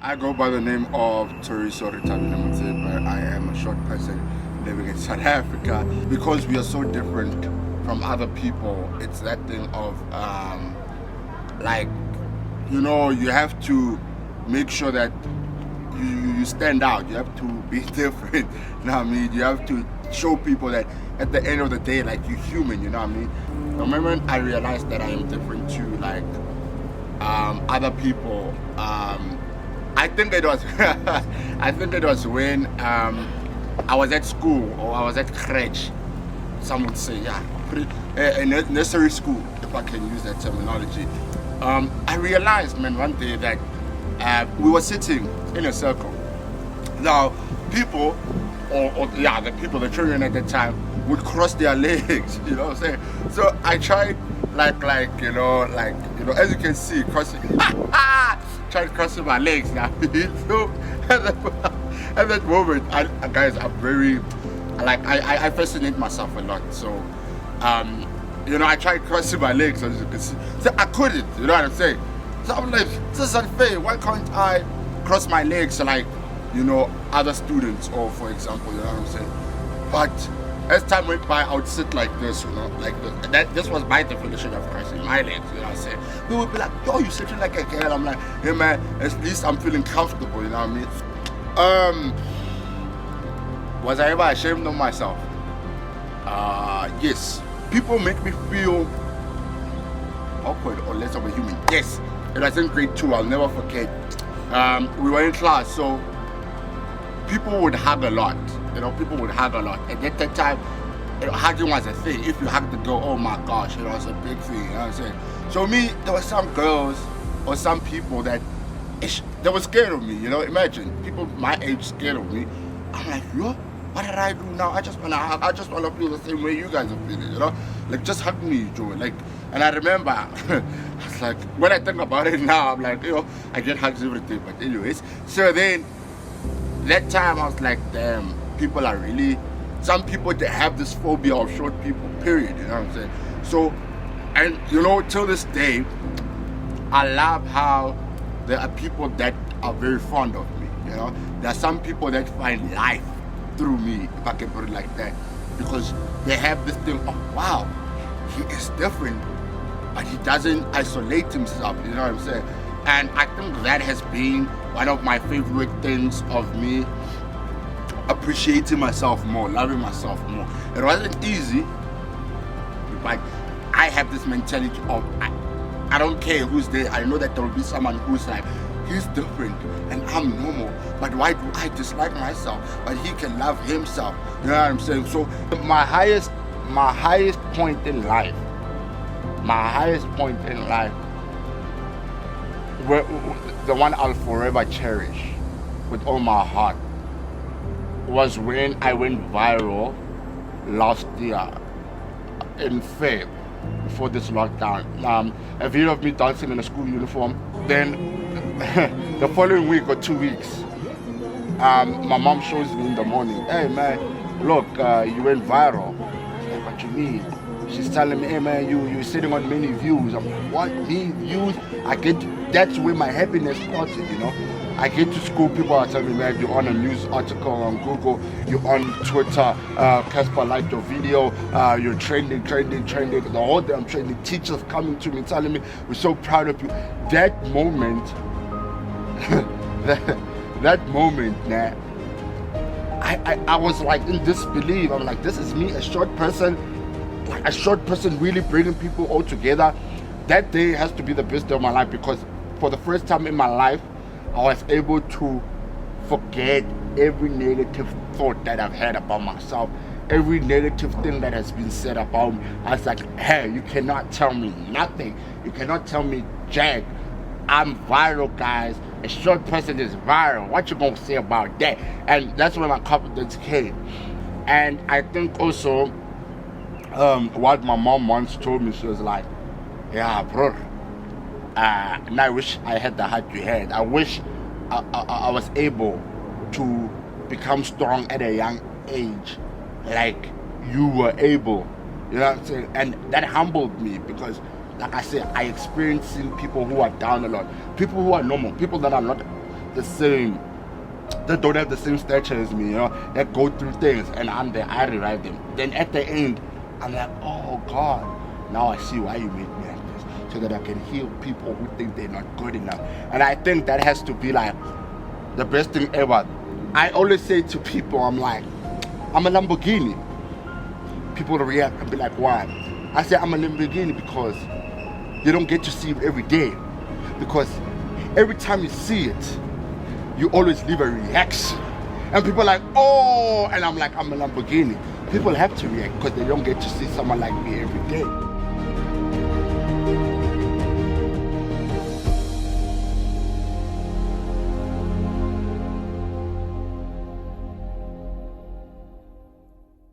I go by the name of Thori, but I am a short person living in South Africa. Because we are so different from other people, it's that thing of you have to make sure that you stand out. You have to be different. You know what I mean? You have to show people that at the end of the day, like, you're human. You know what I mean? The moment I realized that I am different to other people, I think it was when I was at school, or I was at crèche. Some would say, in nursery school, if I can use that terminology. I realized, man, one day that we were sitting in a circle. Now, people, the children at that time would cross their legs. You know what I'm saying? So I tried, as you can see, tried crossing my legs now. So at that moment, guys, I'm very, I fascinate myself a lot. So, I tried crossing my legs, as you can see. So I couldn't, you know what I'm saying? So I'm like, this is unfair. Why can't I cross my legs like, other students, or for example, you know what I'm saying? But as time went by, I would sit like this, this was my definition of crossing my legs, you know what I'm saying? People would be like, yo, you sitting like a girl. I'm like, hey man, at least I'm feeling comfortable, you know what I mean? Was I ever ashamed of myself? Yes. People make me feel awkward or less of a human. Yes. It was in grade 2, I'll never forget. We were in class, so people would hug a lot. People would hug a lot. And at that time, hugging was a thing. If you hugged the girl, oh my gosh, it was a big thing. You know what I'm saying? So there were some girls or some people that they were scared of me. Imagine people my age scared of me. I'm like, yo, what did I do now? I just wanna feel the same way you guys are feeling. Just hug me, Joe. And I remember, it's like, when I think about it now, I'm like, I get hugs every day. But anyways, so then that time I was like, damn, people are really, some people, they have this phobia of short people, period. You know what I'm saying? So, and till this day, I love how there are people that are very fond of me. There are some people that find life through me, if I can put it like that, because they have this thing of, wow, he is different, but he doesn't isolate himself. You know what I'm saying? And I think that has been one of my favorite things of me appreciating myself more, loving myself more. It wasn't easy, but I have this mentality of, I don't care who's there. I know that there will be someone who's like, he's different and I'm normal, but why do I dislike myself? But he can love himself. You know what I'm saying? So my highest point in life, the one I'll forever cherish with all my heart, was when I went viral last year in Feb, before this lockdown. A video of me dancing in a school uniform. Then the following week or 2 weeks, my mom shows me in the morning, hey man, look, you went viral. I'm like, what you mean? She's telling me, hey man, you're sitting on many views. I'm like, what, me views? That's where my happiness started, I get to school, people are telling me, man, you're on a news article on Google, you're on Twitter, Casper liked your video, you're trending. The whole day I'm trending. Teachers coming to me, telling me, we're so proud of you. That moment, that moment, man, I was like in disbelief. I'm like, this is me, a short person really bringing people all together. That day has to be the best day of my life, because for the first time in my life, I was able to forget every negative thought that I've had about myself, every negative thing that has been said about me. I was like, hey, you cannot tell me nothing. You cannot tell me jack. I'm viral, guys. A short person is viral. What you gonna say about that? And that's where my confidence came. And I think also, what my mom once told me, she was like, yeah, bro, and I wish I had the heart you had. I wish I was able to become strong at a young age, like you were able. You know what I'm saying? And that humbled me, because, like I said, I experienced seeing people who are down a lot, people who are normal, people that are not the same, that don't have the same stature as me, you know, that go through things, and I'm there, I rewrite them. Then at the end, I'm like, oh God, now I see why you made me like this, so that I can heal people who think they're not good enough. And I think that has to be like the best thing ever. I always say to people, I'm like, I'm a Lamborghini. People react and be like, why? I say I'm a Lamborghini because you don't get to see it every day. Because every time you see it, you always leave a reaction. And people are like, oh, and I'm like, I'm a Lamborghini. People have to react because they don't get to see someone like me every day.